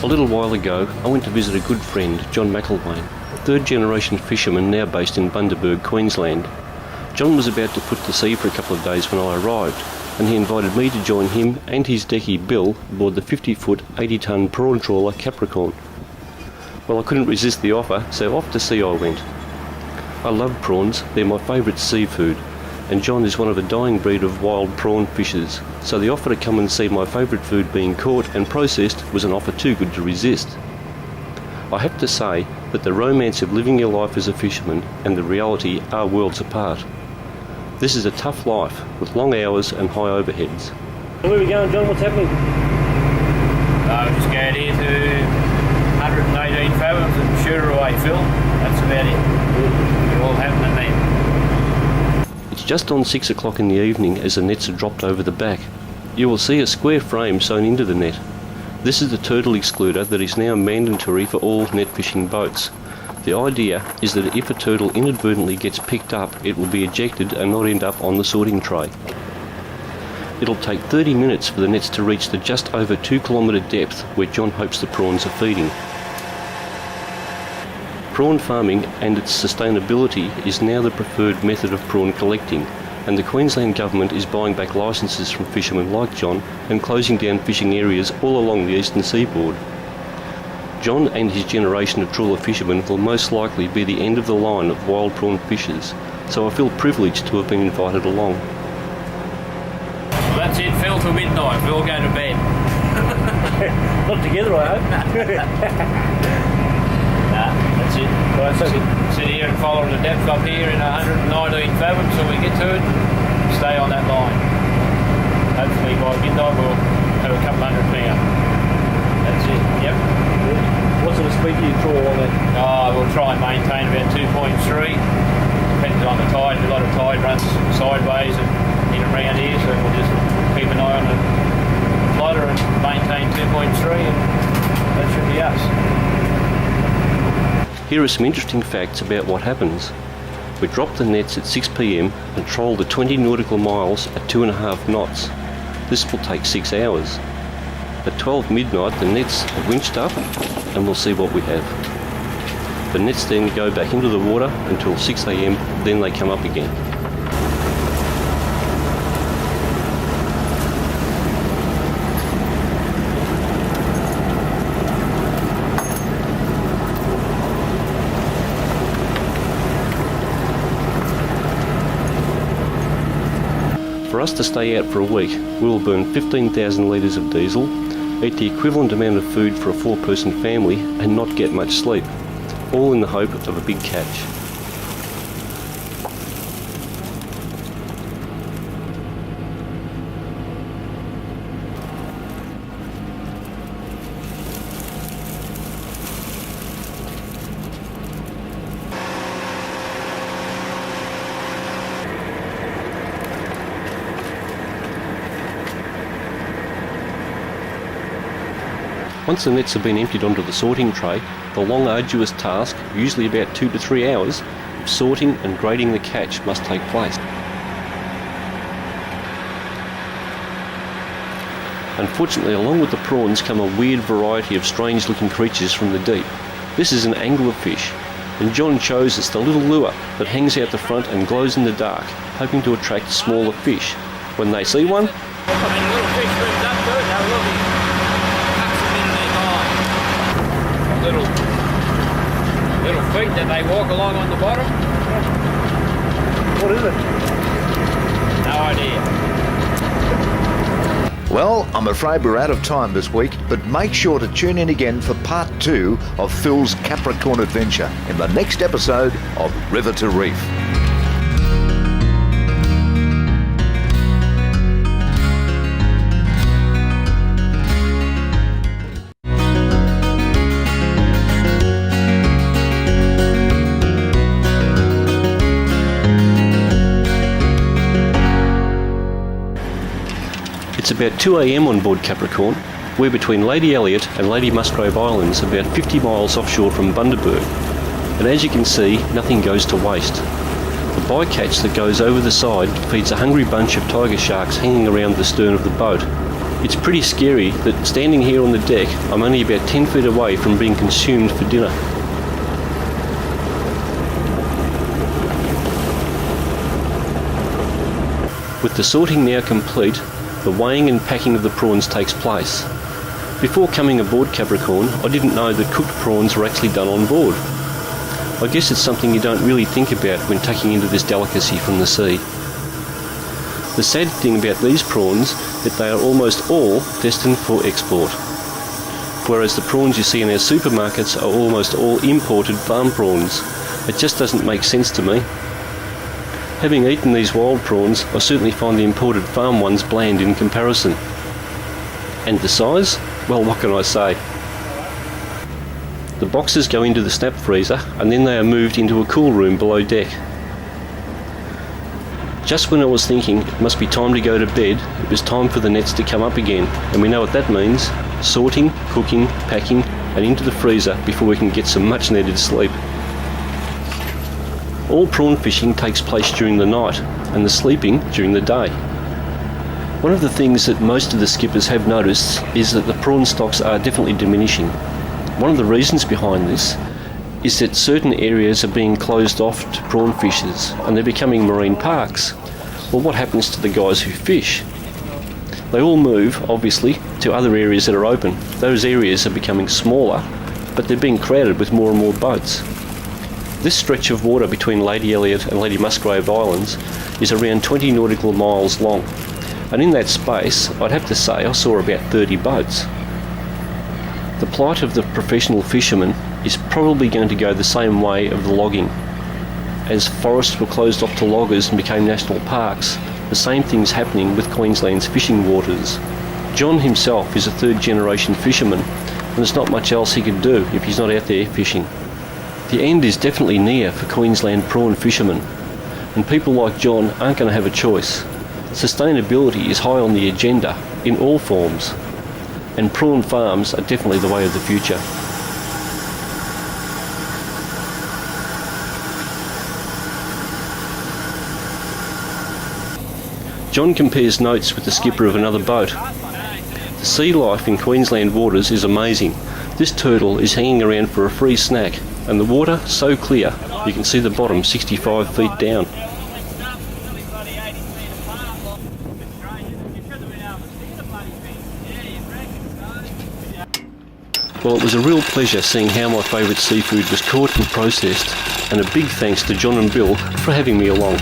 little while ago, I went to visit a good friend, John McElwain, third-generation fisherman now based in Bundaberg, Queensland. John was about to put to sea for a couple of days when I arrived, and he invited me to join him and his decky Bill aboard the 50-foot, 80-tonne prawn trawler Capricorn. Well, I couldn't resist the offer, so off to sea I went. I love prawns, they're my favourite seafood, and John is one of a dying breed of wild prawn fishers, so the offer to come and see my favourite food being caught and processed was an offer too good to resist. I have to say that the romance of living your life as a fisherman and the reality are worlds apart. This is a tough life with long hours and high overheads. Where are we going, John? What's happening? We're just going here to 118 fathoms and shoot her away, Phil. That's about it. It's all happening there. It's just on 6 o'clock in the evening as the nets are dropped over the back. You will see a square frame sewn into the net. This is the turtle excluder that is now mandatory for all net fishing boats. The idea is that if a turtle inadvertently gets picked up, it will be ejected and not end up on the sorting tray. It'll take 30 minutes for the nets to reach the just over 2 kilometre depth where John hopes the prawns are feeding. Prawn farming and its sustainability is now the preferred method of prawn collecting, and the Queensland Government is buying back licences from fishermen like John and closing down fishing areas all along the eastern seaboard. John and his generation of trawler fishermen will most likely be the end of the line of wild prawn fishers, so I feel privileged to have been invited along. Well, that's it, Phil, till midnight. We'll go to bed. Not together, I hope. Nah, that's it. Right, sit here and follow the depth up here in 119 fathoms so we get to it. Stay on that line. Hopefully by midnight we'll have a couple hundred pounds. That's it, yep. What sort of speed do you trawl on that? We'll try and maintain about 2.3. Depends on the tide. A lot of tide runs sideways and in and around here, so we'll just keep an eye on the plotter and maintain 2.3 and that should be us. Here are some interesting facts about what happens. We drop the nets at 6 p.m. and troll the 20 nautical miles at 2.5 knots. This will take 6 hours. At 12 midnight the nets are winched up and we'll see what we have. The nets then go back into the water until 6 a.m, then they come up again. For us to stay out for a week, we will burn 15,000 litres of diesel, eat the equivalent amount of food for a 4-person family and not get much sleep, all in the hope of a big catch. Once the nets have been emptied onto the sorting tray, the long arduous task, usually about 2 to 3 hours, of sorting and grading the catch must take place. Unfortunately, along with the prawns come a weird variety of strange looking creatures from the deep. This is an anglerfish, and John chose us the little lure that hangs out the front and glows in the dark, hoping to attract smaller fish. When they see one, little fish moves up to it, now look, little feet that they walk along on the bottom. what is it? No idea. Well, I'm afraid we're out of time this week, but make sure to tune in again for part 2 of Phil's Capricorn adventure in the next episode of River to Reef. It's about 2 a.m. on board Capricorn. We're between Lady Elliot and Lady Musgrave Islands, about 50 miles offshore from Bundaberg. And as you can see, nothing goes to waste. The bycatch that goes over the side feeds a hungry bunch of tiger sharks hanging around the stern of the boat. It's pretty scary that standing here on the deck, I'm only about 10 feet away from being consumed for dinner. With the sorting now complete, the weighing and packing of the prawns takes place. Before coming aboard Capricorn, I didn't know that cooked prawns were actually done on board. I guess it's something you don't really think about when taking into this delicacy from the sea. The sad thing about these prawns is that they are almost all destined for export, whereas the prawns you see in our supermarkets are almost all imported farm prawns. It just doesn't make sense to me. Having eaten these wild prawns, I certainly find the imported farm ones bland in comparison. And the size? Well, what can I say? The boxes go into the snap freezer and then they are moved into a cool room below deck. Just when I was thinking it must be time to go to bed, it was time for the nets to come up again, and we know what that means: sorting, cooking, packing and into the freezer before we can get some much needed sleep. All prawn fishing takes place during the night and the sleeping during the day. One of the things that most of the skippers have noticed is that the prawn stocks are definitely diminishing. One of the reasons behind this is that certain areas are being closed off to prawn fishers and they're becoming marine parks. Well, what happens to the guys who fish? They all move, obviously, to other areas that are open. Those areas are becoming smaller, but they're being crowded with more and more boats. This stretch of water between Lady Elliot and Lady Musgrave Islands is around 20 nautical miles long, and in that space I'd have to say I saw about 30 boats. The plight of the professional fishermen is probably going to go the same way of the logging. As forests were closed off to loggers and became national parks, the same thing's happening with Queensland's fishing waters. John himself is a third-generation fisherman, and there's not much else he can do if he's not out there fishing. The end is definitely near for Queensland prawn fishermen, and people like John aren't going to have a choice. Sustainability is high on the agenda in all forms, and prawn farms are definitely the way of the future. John compares notes with the skipper of another boat. The sea life in Queensland waters is amazing. This turtle is hanging around for a free snack, and the water so clear you can see the bottom 65 feet down. Well, it was a real pleasure seeing how my favourite seafood was caught and processed, and a big thanks to John and Bill for having me along.